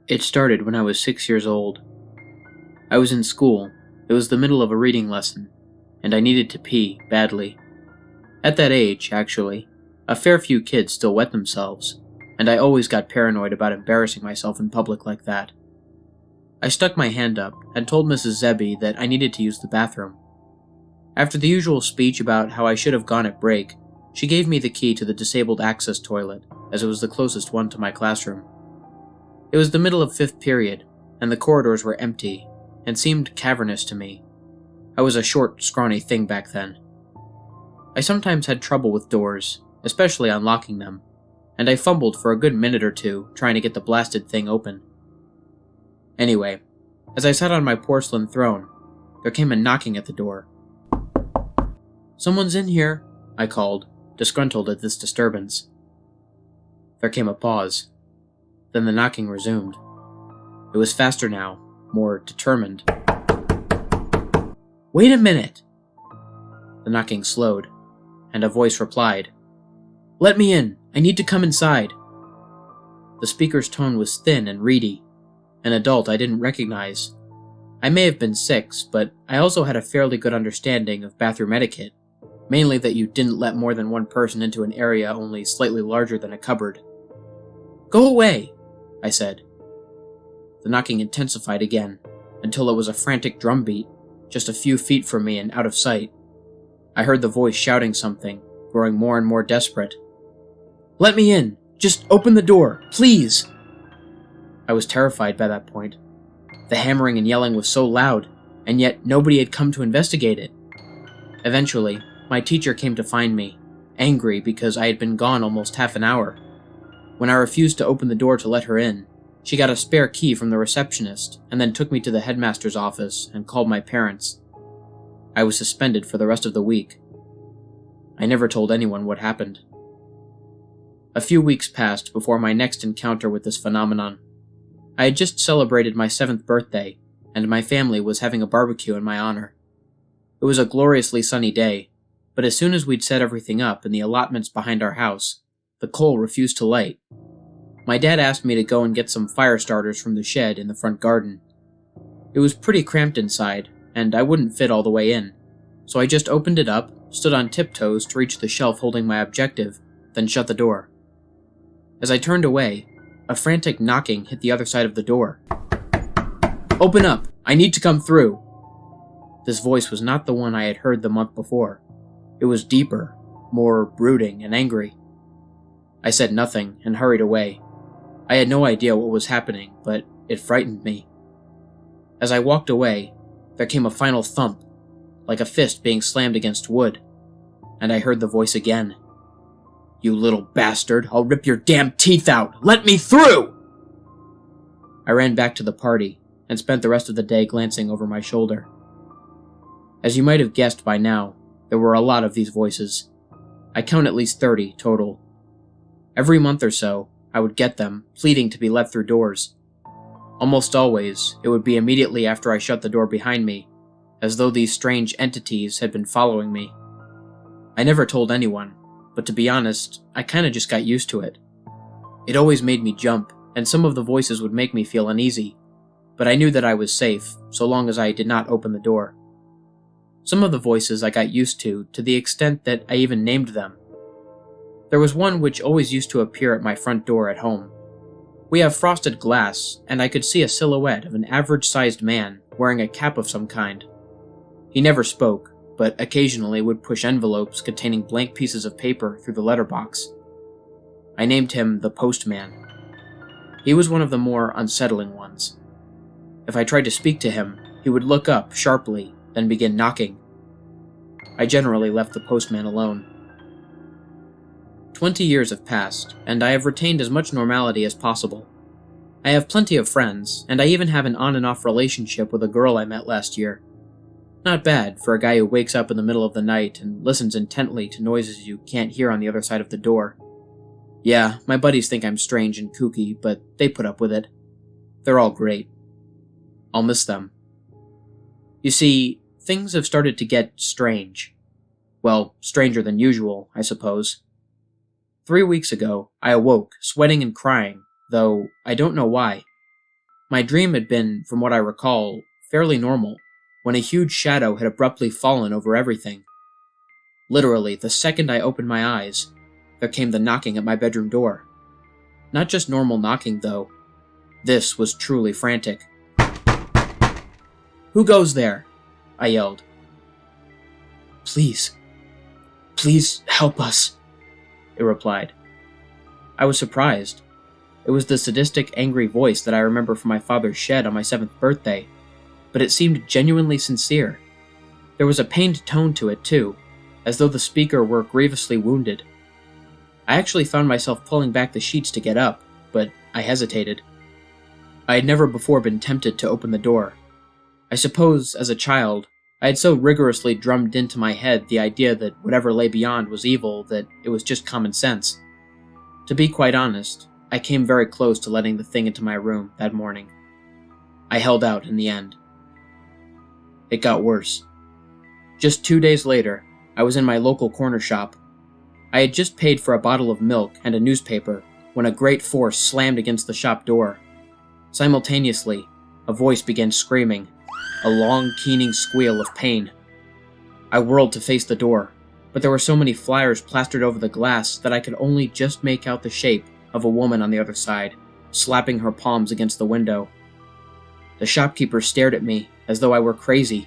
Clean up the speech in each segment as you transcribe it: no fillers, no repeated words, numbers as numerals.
It started when I was 6 years old. I was in school. It was the middle of a reading lesson, and I needed to pee badly. At that age, actually, a fair few kids still wet themselves, and I always got paranoid about embarrassing myself in public like that. I stuck my hand up and told Mrs. Zebby that I needed to use the bathroom. After the usual speech about how I should have gone at break, she gave me the key to the disabled access toilet, as it was the closest one to my classroom. It was the middle of 5th period, and the corridors were empty, and seemed cavernous to me. I was a short, scrawny thing back then. I sometimes had trouble with doors, especially unlocking them, and I fumbled for a good minute or two trying to get the blasted thing open. Anyway, as I sat on my porcelain throne, there came a knocking at the door. "Someone's in here," I called, disgruntled at this disturbance. There came a pause. Then the knocking resumed. It was faster now, more determined. "Wait a minute!" The knocking slowed, and a voice replied, "Let me in! I need to come inside!" The speaker's tone was thin and reedy. An adult I didn't recognize. I may have been 6, but I also had a fairly good understanding of bathroom etiquette, mainly that you didn't let more than one person into an area only slightly larger than a cupboard. "Go away!" I said. The knocking intensified again, until it was a frantic drumbeat, just a few feet from me and out of sight. I heard the voice shouting something, growing more and more desperate. "Let me in! Just open the door, please!" I was terrified by that point. The hammering and yelling was so loud, and yet nobody had come to investigate it. Eventually, my teacher came to find me, angry because I had been gone almost half an hour. When I refused to open the door to let her in, she got a spare key from the receptionist and then took me to the headmaster's office and called my parents. I was suspended for the rest of the week. I never told anyone what happened. A few weeks passed before my next encounter with this phenomenon. I had just celebrated my 7th birthday, and my family was having a barbecue in my honor. It was a gloriously sunny day, but as soon as we'd set everything up in the allotments behind our house, the coal refused to light. My dad asked me to go and get some fire starters from the shed in the front garden. It was pretty cramped inside, and I wouldn't fit all the way in, so I just opened it up, stood on tiptoes to reach the shelf holding my objective, then shut the door. As I turned away, a frantic knocking hit the other side of the door. "Open up! I need to come through!" This voice was not the one I had heard the month before. It was deeper, more brooding and angry. I said nothing and hurried away. I had no idea what was happening, but it frightened me. As I walked away, there came a final thump, like a fist being slammed against wood, and I heard the voice again. "You little bastard, I'll rip your damn teeth out! Let me through!" I ran back to the party and spent the rest of the day glancing over my shoulder. As you might have guessed by now, there were a lot of these voices. I count at least 30 total. Every month or so, I would get them, pleading to be let through doors. Almost always, it would be immediately after I shut the door behind me, as though these strange entities had been following me. I never told anyone, but to be honest, I kinda just got used to it. It always made me jump, and some of the voices would make me feel uneasy, but I knew that I was safe, so long as I did not open the door. Some of the voices I got used to the extent that I even named them. There was one which always used to appear at my front door at home. We have frosted glass, and I could see a silhouette of an average-sized man wearing a cap of some kind. He never spoke, but occasionally would push envelopes containing blank pieces of paper through the letterbox. I named him the Postman. He was one of the more unsettling ones. If I tried to speak to him, he would look up sharply, then begin knocking. I generally left the postman alone. 20 years have passed, and I have retained as much normality as possible. I have plenty of friends, and I even have an on and off relationship with a girl I met last year. Not bad for a guy who wakes up in the middle of the night and listens intently to noises you can't hear on the other side of the door. Yeah, my buddies think I'm strange and kooky, but they put up with it. They're all great. I'll miss them. You see, things have started to get strange. Well, stranger than usual, I suppose. 3 weeks ago, I awoke, sweating and crying, though I don't know why. My dream had been, from what I recall, fairly normal, when a huge shadow had abruptly fallen over everything. Literally, the second I opened my eyes, there came the knocking at my bedroom door. Not just normal knocking, though. This was truly frantic. "Who goes there?" I yelled. Please help us," it replied. I was surprised. It was the sadistic, angry voice that I remember from my father's shed on my 7th birthday, but it seemed genuinely sincere. There was a pained tone to it, too, as though the speaker were grievously wounded. I actually found myself pulling back the sheets to get up, but I hesitated. I had never before been tempted to open the door. I suppose, as a child, I had so rigorously drummed into my head the idea that whatever lay beyond was evil that it was just common sense. To be quite honest, I came very close to letting the thing into my room that morning. I held out in the end. It got worse. Just 2 days later, I was in my local corner shop. I had just paid for a bottle of milk and a newspaper when a great force slammed against the shop door. Simultaneously, a voice began screaming, a long, keening squeal of pain. I whirled to face the door, but there were so many flyers plastered over the glass that I could only just make out the shape of a woman on the other side, slapping her palms against the window. The shopkeeper stared at me as though I were crazy.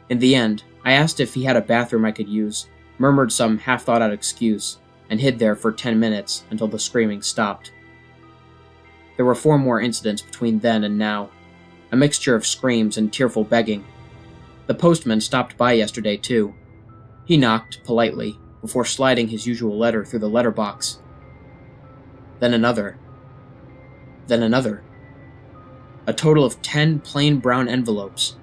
In the end, I asked if he had a bathroom I could use, murmured some half-thought-out excuse, and hid there for 10 minutes until the screaming stopped. There were 4 more incidents between then and now, a mixture of screams and tearful begging. The postman stopped by yesterday, too. He knocked, politely, before sliding his usual letter through the letterbox. Then another. Then another. A total of 10 plain brown envelopes.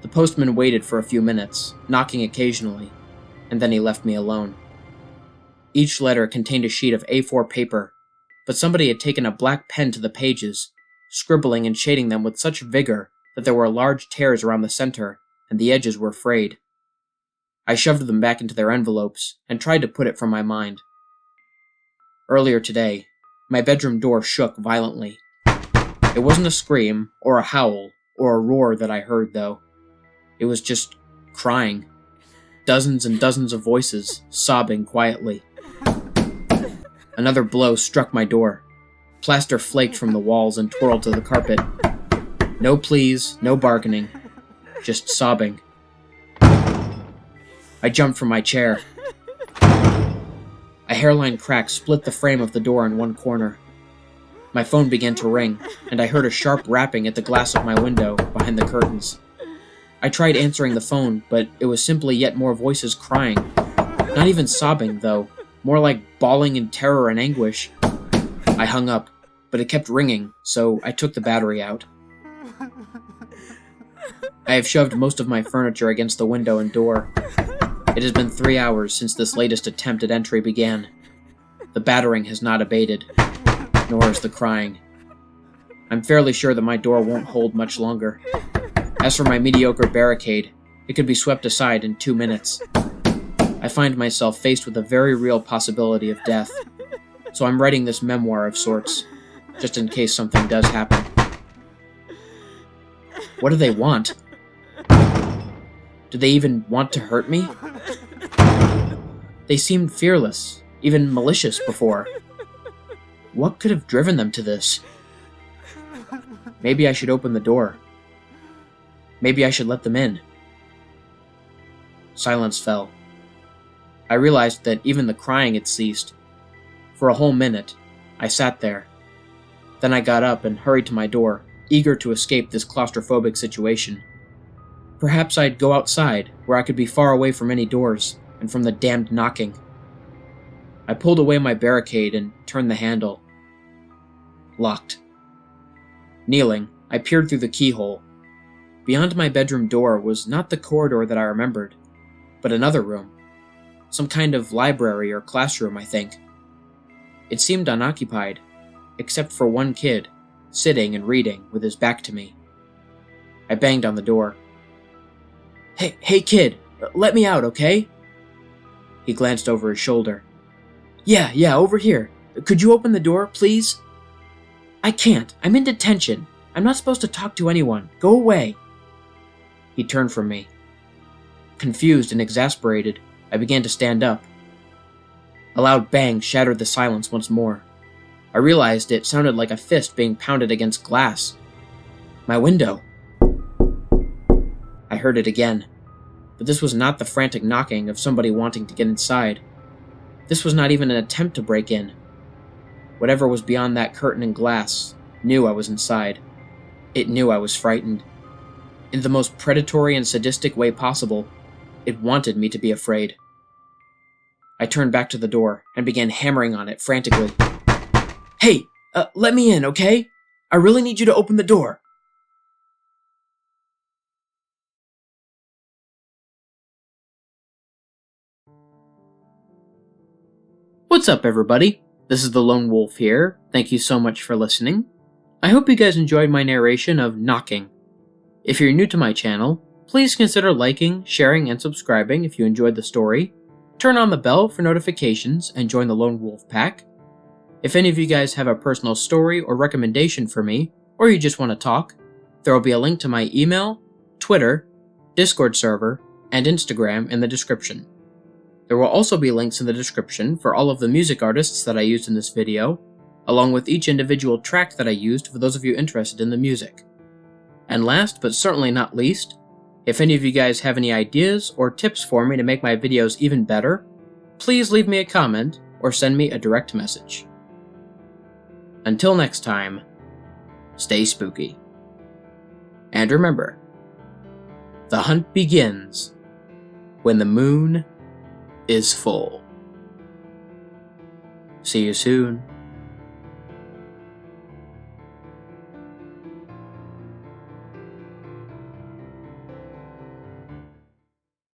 The postman waited for a few minutes, knocking occasionally, and then he left me alone. Each letter contained a sheet of A4 paper, but somebody had taken a black pen to the pages, scribbling and shading them with such vigor that there were large tears around the center, and the edges were frayed. I shoved them back into their envelopes, and tried to put it from my mind. Earlier today, my bedroom door shook violently. It wasn't a scream, or a howl, or a roar that I heard, though. It was just crying. Dozens and dozens of voices, sobbing quietly. Another blow struck my door. Plaster flaked from the walls and twirled to the carpet. No pleas, no bargaining, just sobbing. I jumped from my chair. A hairline crack split the frame of the door in one corner. My phone began to ring, and I heard a sharp rapping at the glass of my window behind the curtains. I tried answering the phone, but it was simply yet more voices crying. Not even sobbing, though, more like bawling in terror and anguish. I hung up, but it kept ringing, so I took the battery out. I have shoved most of my furniture against the window and door. It has been 3 hours since this latest attempt at entry began. The battering has not abated, nor is the crying. I'm fairly sure that my door won't hold much longer. As for my mediocre barricade, it could be swept aside in 2 minutes. I find myself faced with a very real possibility of death, so I'm writing this memoir of sorts, just in case something does happen. What do they want? Do they even want to hurt me? They seemed fearless, even malicious before. What could have driven them to this? Maybe I should open the door. Maybe I should let them in. Silence fell. I realized that even the crying had ceased. For a whole minute, I sat there. Then I got up and hurried to my door, eager to escape this claustrophobic situation. Perhaps I'd go outside, where I could be far away from any doors, and from the damned knocking. I pulled away my barricade and turned the handle. Locked. Kneeling, I peered through the keyhole. Beyond my bedroom door was not the corridor that I remembered, but another room. Some kind of library or classroom, I think. It seemed unoccupied, except for one kid, sitting and reading with his back to me. I banged on the door. Hey kid, let me out, okay? He glanced over his shoulder. Yeah, over here. Could you open the door, please? I can't. I'm in detention. I'm not supposed to talk to anyone. Go away." He turned from me. Confused and exasperated, I began to stand up. A loud bang shattered the silence once more. I realized it sounded like a fist being pounded against glass. My window. I heard it again, but this was not the frantic knocking of somebody wanting to get inside. This was not even an attempt to break in. Whatever was beyond that curtain and glass knew I was inside. It knew I was frightened. In the most predatory and sadistic way possible, it wanted me to be afraid. I turned back to the door and began hammering on it frantically. "Hey, let me in, okay? I really need you to open the door." What's up, everybody? This is the Lone Wolf here. Thank you so much for listening. I hope you guys enjoyed my narration of Knocking. If you're new to my channel, please consider liking, sharing, and subscribing if you enjoyed the story. Turn on the bell for notifications and join the Lone Wolf Pack. If any of you guys have a personal story or recommendation for me, or you just want to talk, there will be a link to my email, Twitter, Discord server, and Instagram in the description. There will also be links in the description for all of the music artists that I used in this video, along with each individual track that I used for those of you interested in the music. And last but certainly not least, if any of you guys have any ideas or tips for me to make my videos even better, please leave me a comment or send me a direct message. Until next time, stay spooky. And remember, the hunt begins when the moon is full. See you soon.